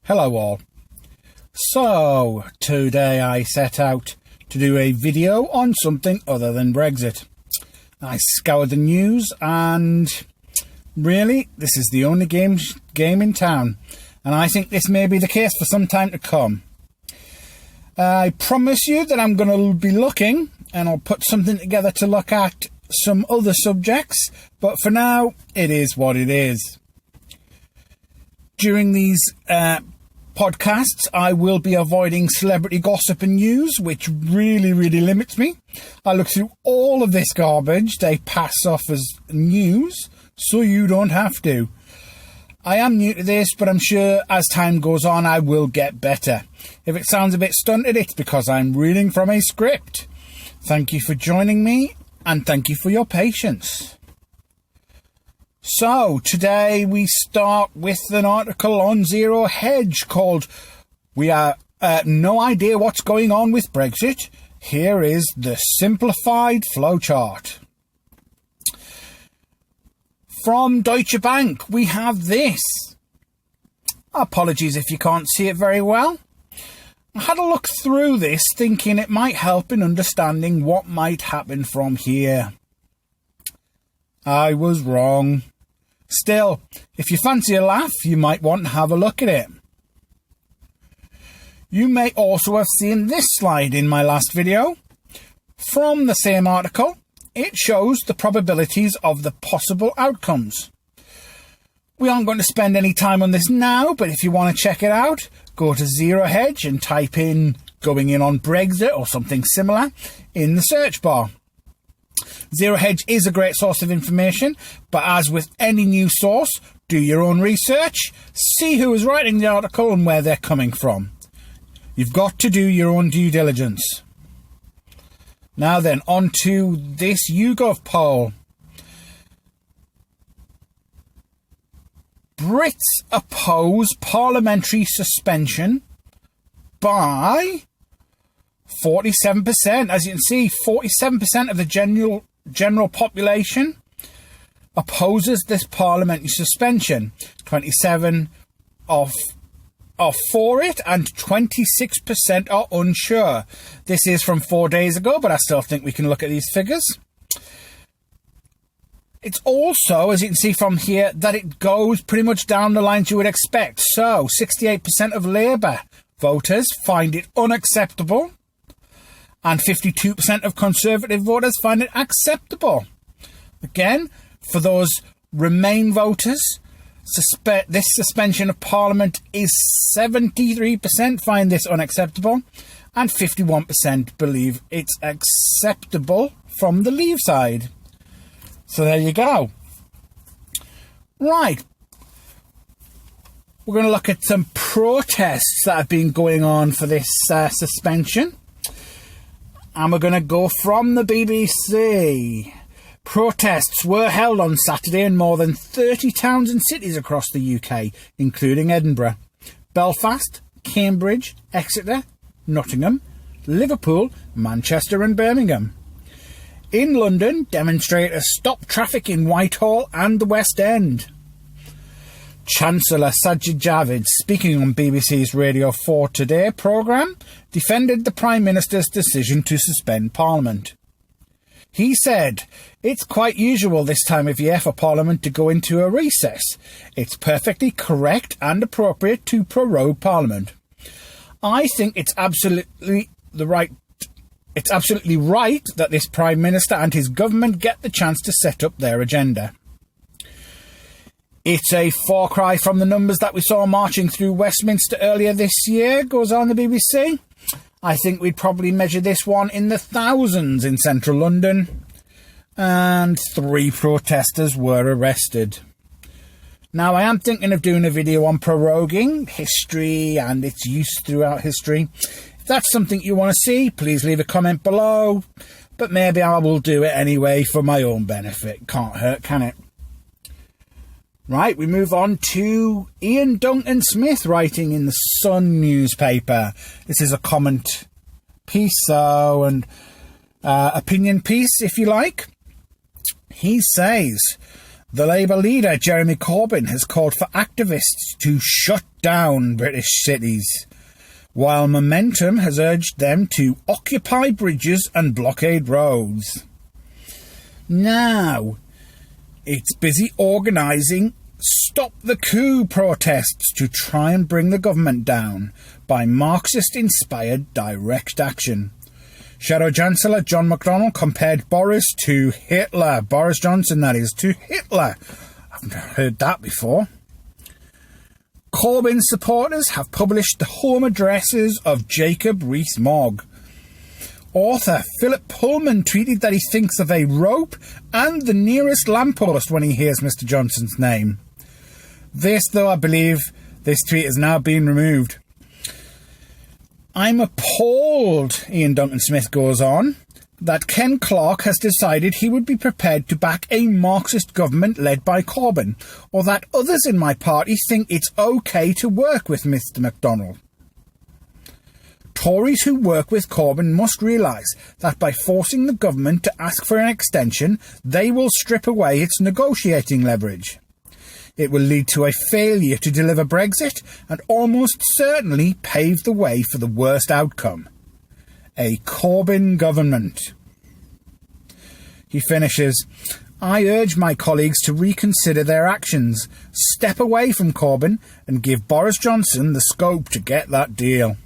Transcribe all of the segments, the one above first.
Hello all. So, today I set out to do a video on something other than Brexit. I scoured the news and really, this is the only game in town. And I think this may be the case for some time to come. I promise you that I'm going to be looking and I'll put something together to look at some other subjects. But for now, it is what it is. During these podcasts, I will be avoiding celebrity gossip and news, which really limits me. I look through all of this garbage they pass off as news, so you don't have to. I am new to this, but I'm sure as time goes on, I will get better. If it sounds a bit stunted, it's because I'm reading from a script. Thank you for joining me, and thank you for your patience. So, today we start with an article on Zero Hedge called "We Have No Idea What's Going On with Brexit. Here is the simplified flowchart." From Deutsche Bank, we have this. Apologies if you can't see it very well. I had a look through this thinking it might help in understanding what might happen from here. I was wrong. Still, if you fancy a laugh, you might want to have a look at it. You may also have seen this slide in my last video. From the same article, it shows the probabilities of the possible outcomes. We aren't going to spend any time on this now, but if you want to check it out, go to Zero Hedge and type in "going in on Brexit" or something similar in the search bar. Zero Hedge is a great source of information, but as with any news source, do your own research, see who is writing the article and where they're coming from. You've got to do your own due diligence. Now then, on to this YouGov poll. Brits oppose parliamentary suspension by 47%. As you can see, 47% of the general population opposes this parliamentary suspension. 27% are for it and 26% are unsure. This is from 4 days ago, but I still think we can look at these figures. It's also, as you can see from here, that it goes pretty much down the lines you would expect. So, 68% of Labour voters find it unacceptable, and 52% of Conservative voters find it acceptable. Again, for those Remain voters, this suspension of Parliament is 73% find this unacceptable, and 51% believe it's acceptable from the Leave side. So there you go. Right. We're going to look at some protests that have been going on for this suspension. And we're going to go from the BBC. Protests were held on Saturday in more than 30 towns and cities across the UK, including Edinburgh, Belfast, Cambridge, Exeter, Nottingham, Liverpool, Manchester and Birmingham. In London, demonstrators stopped traffic in Whitehall and the West End. Chancellor Sajid Javid, speaking on BBC's Radio 4 Today programme, defended the Prime Minister's decision to suspend Parliament. He said, "It's quite usual this time of year for Parliament to go into a recess. It's perfectly correct and appropriate to prorogue Parliament. I think it's absolutely right that this Prime Minister and his government get the chance to set up their agenda. It's a far cry from the numbers that we saw marching through Westminster earlier this year," goes on the BBC. "I think we'd probably measure this one in the thousands in central London. And 3 protesters were arrested." Now, I am thinking of doing a video on proroguing, history and its use throughout history. If that's something you want to see, please leave a comment below. But maybe I will do it anyway for my own benefit. Can't hurt, can it? Right, we move on to Ian Duncan Smith writing in the Sun newspaper. This is a comment piece, and opinion piece, if you like. He says, The Labour leader, Jeremy Corbyn, has called for activists to shut down British cities, while Momentum has urged them to occupy bridges and blockade roads. Now, it's busy organising Stop the Coup protests to try and bring the government down by Marxist-inspired direct action. Shadow Chancellor John McDonnell compared Boris to Hitler. Boris Johnson, that is, to Hitler. I've never heard that before. Corbyn's supporters have published the home addresses of Jacob Rees-Mogg. Author Philip Pullman tweeted that he thinks of a rope and the nearest lamppost when he hears Mr. Johnson's name. This, though, I believe, this tweet has now been removed. I'm appalled, Ian Duncan Smith goes on, that Ken Clarke has decided he would be prepared to back a Marxist government led by Corbyn, or that others in my party think it's okay to work with Mr. McDonnell. Tories who work with Corbyn must realise that by forcing the government to ask for an extension, they will strip away its negotiating leverage. It will lead to a failure to deliver Brexit and almost certainly pave the way for the worst outcome. A Corbyn government. He finishes, I urge my colleagues to reconsider their actions, step away from Corbyn and give Boris Johnson the scope to get that deal.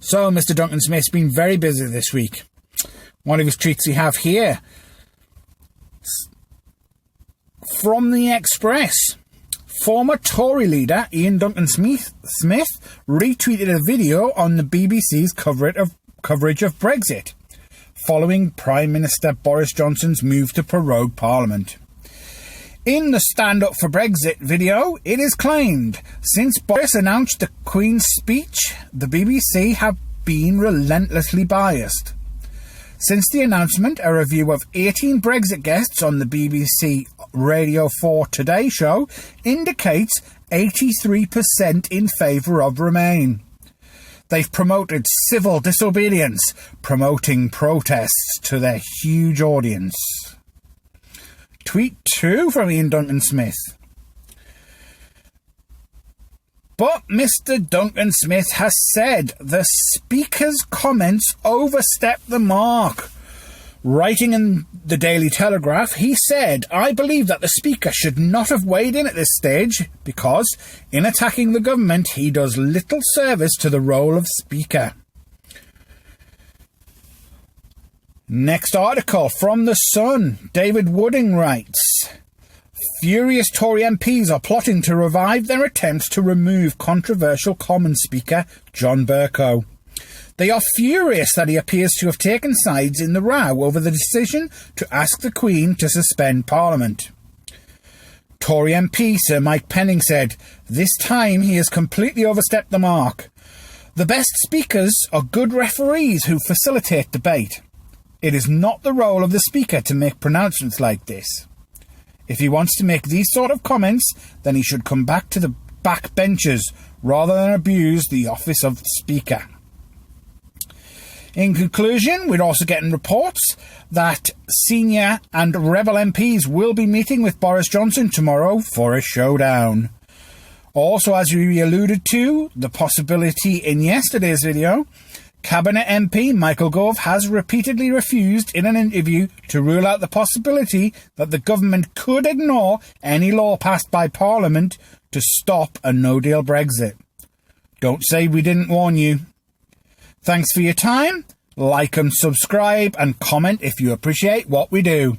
So Mr. Duncan Smith's been very busy this week. One of his tweets we have here. From the Express, former Tory leader Ian Duncan Smith retweeted a video on the BBC's coverage of Brexit, following Prime Minister Boris Johnson's move to prorogue Parliament. In the Stand Up for Brexit video, it is claimed, since Boris announced the Queen's speech, the BBC have been relentlessly biased. Since the announcement, a review of 18 Brexit guests on the BBC Radio 4 Today show indicates 83% in favour of Remain. They've promoted civil disobedience, promoting protests to their huge audience. Tweet 2 from Ian Duncan Smith. But Mr. Duncan Smith has said the Speaker's comments overstepped the mark. Writing in the Daily Telegraph, he said, I believe that the Speaker should not have weighed in at this stage because, in attacking the government, he does little service to the role of Speaker. Next article from The Sun. David Wooding writes, furious Tory MPs are plotting to revive their attempts to remove controversial Commons Speaker John Bercow. They are furious that he appears to have taken sides in the row over the decision to ask the Queen to suspend Parliament. Tory MP Sir Mike Penning said, this time he has completely overstepped the mark. The best speakers are good referees who facilitate debate. It is not the role of the Speaker to make pronouncements like this. If he wants to make these sort of comments, then he should come back to the back benches rather than abuse the office of Speaker. In conclusion, we're also getting reports that senior and Rebel MPs will be meeting with Boris Johnson tomorrow for a showdown. Also, as we alluded to, the possibility in yesterday's video, Cabinet MP Michael Gove has repeatedly refused in an interview to rule out the possibility that the government could ignore any law passed by Parliament to stop a no-deal Brexit. Don't say we didn't warn you. Thanks for your time. Like and subscribe and comment if you appreciate what we do.